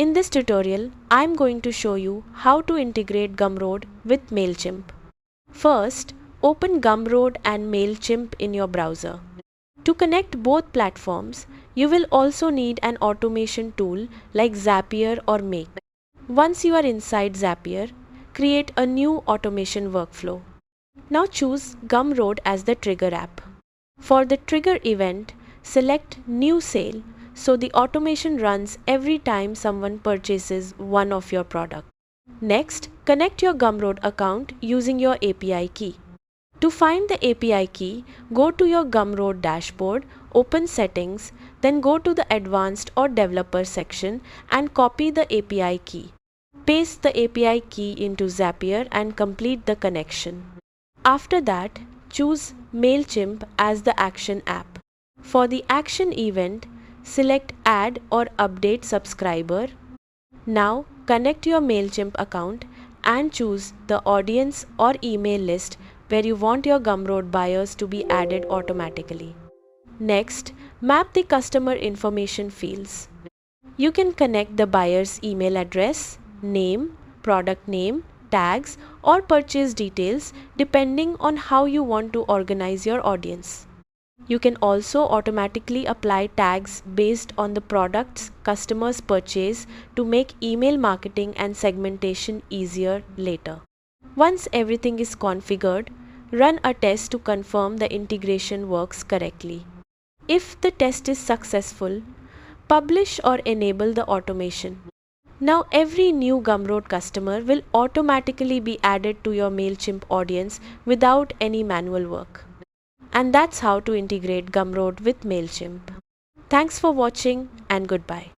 In this tutorial, I'm going to show you how to integrate Gumroad with Mailchimp. First, open Gumroad and Mailchimp in your browser. To connect both platforms, you will also need an automation tool like Zapier or Make. Once you are inside Zapier, create a new automation workflow. Now choose Gumroad as the trigger app. For the trigger event, select New Sale so the automation runs every time someone purchases one of your products. Next, connect your Gumroad account using your API key. To find the API key, go to your Gumroad dashboard, open Settings, then go to the Advanced or Developer section and copy the API key. Paste the API key into Zapier and complete the connection. After that, choose Mailchimp as the action app. For the action event, select Add or Update Subscriber. Now, connect your Mailchimp account and choose the audience or email list where you want your Gumroad buyers to be added automatically. Next, map the customer information fields. You can connect the buyer's email address, name, product name, tags, or purchase details depending on how you want to organize your audience. You can also automatically apply tags based on the products customers purchase to make email marketing and segmentation easier later. Once everything is configured, run a test to confirm the integration works correctly. If the test is successful, publish or enable the automation. Now every new Gumroad customer will automatically be added to your Mailchimp audience without any manual work. And that's how to integrate Gumroad with Mailchimp. Thanks for watching and goodbye.